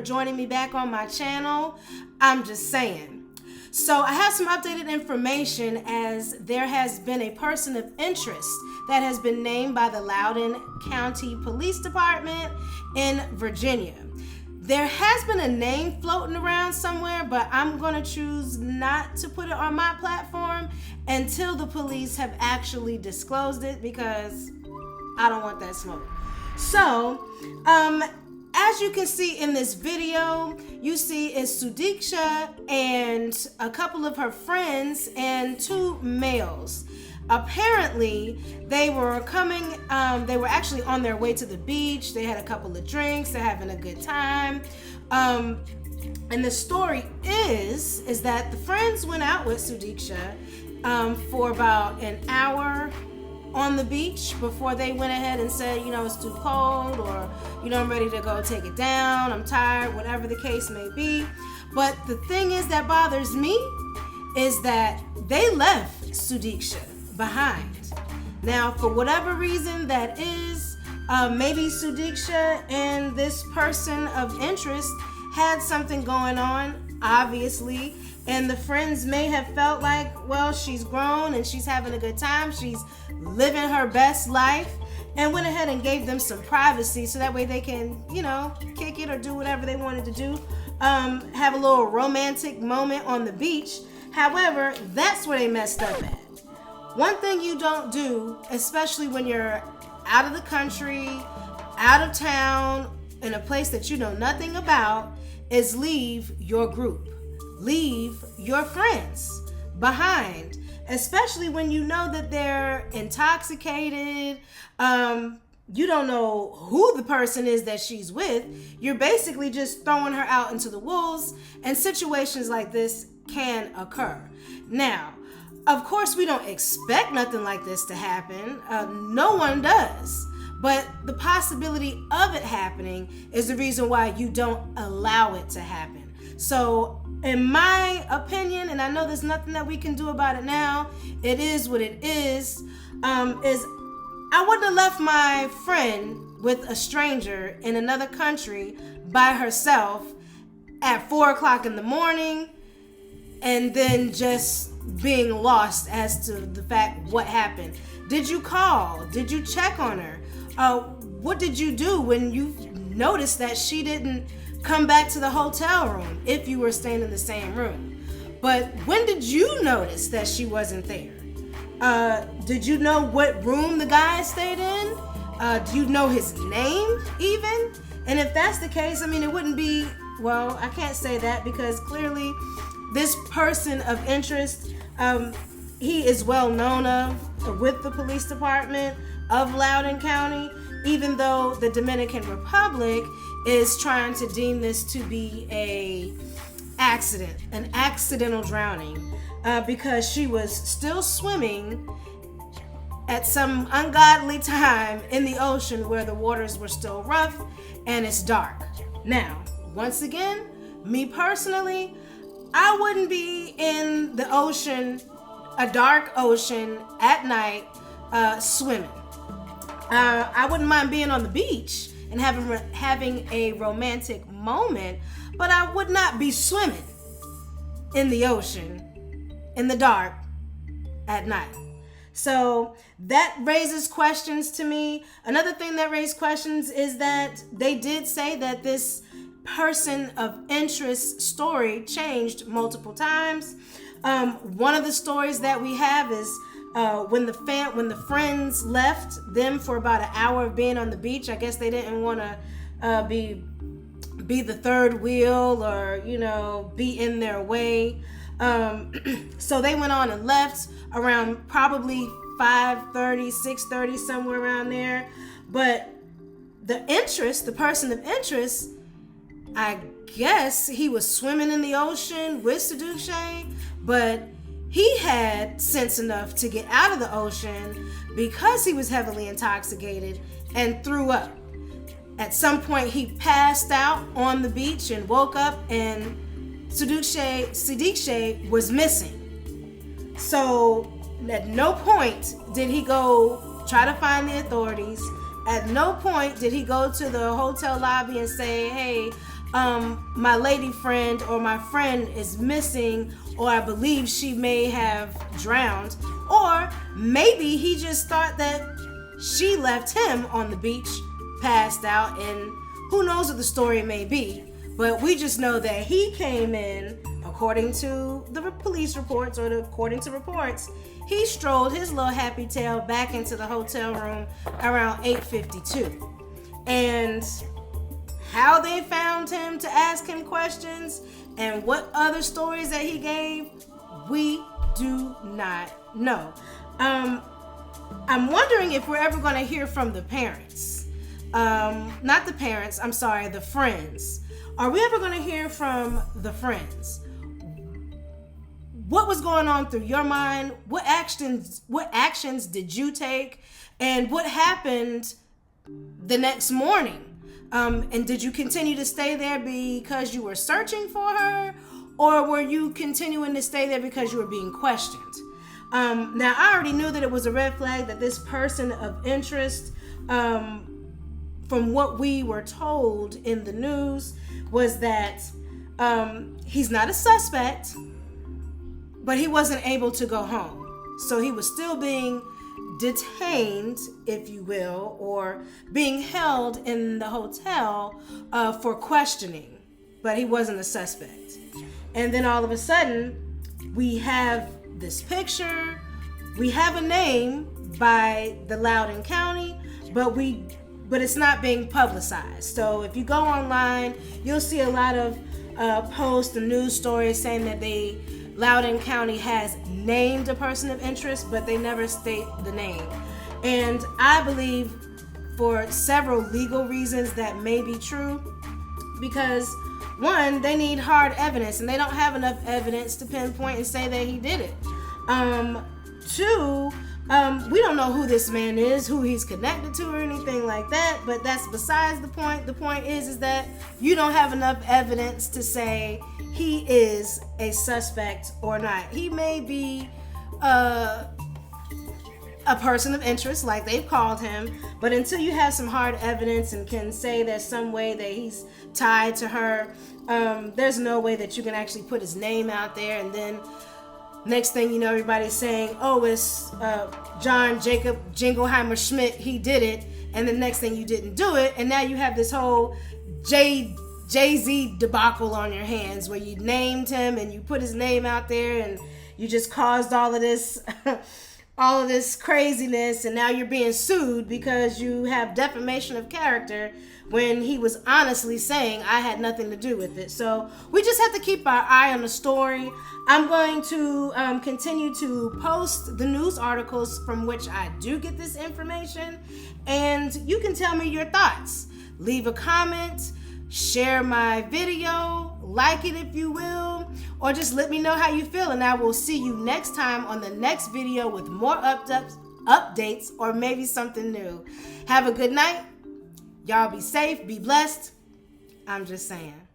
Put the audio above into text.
joining me back on my channel. I'm just saying. So I have some updated information as there has been a person of interest that has been named by the Loudoun County Police Department in Virginia. There has been a name floating around somewhere, but I'm going to choose not to put it on my platform until the police have actually disclosed it, because I don't want that smoke. So, as you can see in this video, you see is Sudiksha and a couple of her friends and two males. Apparently, they were actually on their way to the beach. They had a couple of drinks. They're having a good time. And the story is that the friends went out with Sudiksha for about an hour on the beach before they went ahead and said, it's too cold, or, I'm ready to go take it down. I'm tired, whatever the case may be. But the thing is that bothers me is that they left Sudiksha behind. Now, for whatever reason that is, maybe Sudiksha and this person of interest had something going on, obviously, and the friends may have felt like, well, she's grown and she's having a good time, she's living her best life, and went ahead and gave them some privacy so that way they can, kick it or do whatever they wanted to do, have a little romantic moment on the beach. However, that's where they messed up at. One thing you don't do, especially when you're out of the country, out of town, in a place that you know nothing about, is leave your group. Leave your friends behind, especially when you know that they're intoxicated. You don't know who the person is that she's with. You're basically just throwing her out into the wolves, and situations like this can occur. Now, of course, we don't expect nothing like this to happen. No one does. But the possibility of it happening is the reason why you don't allow it to happen. So, in my opinion, and I know there's nothing that we can do about it now, it is what it is I wouldn't have left my friend with a stranger in another country by herself at 4 o'clock in the morning and then just being lost as to the fact what happened. Did you call? Did you check on her? What did you do when you noticed that she didn't come back to the hotel room if you were staying in the same room? But when did you notice that she wasn't there? Did you know what room the guy stayed in? Do you know his name even? And if that's the case, it wouldn't be, well, I can't say that because clearly this person of interest, he is well known with the police department of Loudoun County, even though the Dominican Republic is trying to deem this to be an accidental drowning, because she was still swimming at some ungodly time in the ocean where the waters were still rough and it's dark. Now, once again, me personally, I wouldn't be in the ocean, a dark ocean at night, swimming. I wouldn't mind being on the beach and having a romantic moment, but I would not be swimming in the ocean in the dark at night. So that raises questions to me. Another thing that raised questions is that they did say that this person of interest story changed multiple times. One of the stories that we have is when the friends left them for about an hour of being on the beach. I guess they didn't want to be the third wheel or be in their way. So they went on and left around probably 5:30, 6:30, somewhere around there. But the person of interest, I guess he was swimming in the ocean with Sudiksha, but he had sense enough to get out of the ocean because he was heavily intoxicated and threw up. At some point, he passed out on the beach and woke up, and Sudiksha was missing. So at no point did he go try to find the authorities. At no point did he go to the hotel lobby and say, hey, my lady friend or my friend is missing, or I believe she may have drowned, or maybe he just thought that she left him on the beach, passed out, and who knows what the story may be. But we just know that he came in, according to the police reports, or according to reports, he strolled his little happy tail back into the hotel room around 8:52. And how they found him to ask him questions and what other stories that he gave, we do not know. I'm wondering if we're ever going to hear from the parents. Not the parents, I'm sorry, the friends. Are we ever going to hear from the friends? What was going on through your mind? What actions did you take? And what happened the next morning? And did you continue to stay there because you were searching for her? Or were you continuing to stay there because you were being questioned? Now, I already knew that it was a red flag that this person of interest, from what we were told in the news, was that he's not a suspect, but he wasn't able to go home. So he was still being detained, if you will, or being held in the hotel for questioning, but he wasn't a suspect. And then all of a sudden, we have this picture, we have a name by the Loudoun County, but it's not being publicized. So if you go online, you'll see a lot of posts and news stories saying that Loudoun County has named a person of interest, but they never state the name. And I believe for several legal reasons that may be true, because one, they need hard evidence, and they don't have enough evidence to pinpoint and say that he did it. Two, we don't know who this man is, who he's connected to, or anything like that, but that's besides the point. The point is that you don't have enough evidence to say he is a suspect or not. He may be a person of interest, like they've called him, but until you have some hard evidence and can say there's some way that he's tied to her, there's no way that you can actually put his name out there. And then next thing you know, everybody's saying, oh, it's John Jacob Jingleheimer Schmidt, he did it. And the next thing, you didn't do it. And now you have this whole Jay-Z debacle on your hands, where you named him and you put his name out there and you just caused all of this craziness, and now you're being sued because you have defamation of character when he was honestly saying, I had nothing to do with it. So we just have to keep our eye on the story. I'm going to continue to post the news articles from which I do get this information, and you can tell me your thoughts. Leave a comment, share my video, like it if you will, or just let me know how you feel, and I will see you next time on the next video with more updates or maybe something new. Have a good night. Y'all be safe, be blessed. I'm just saying.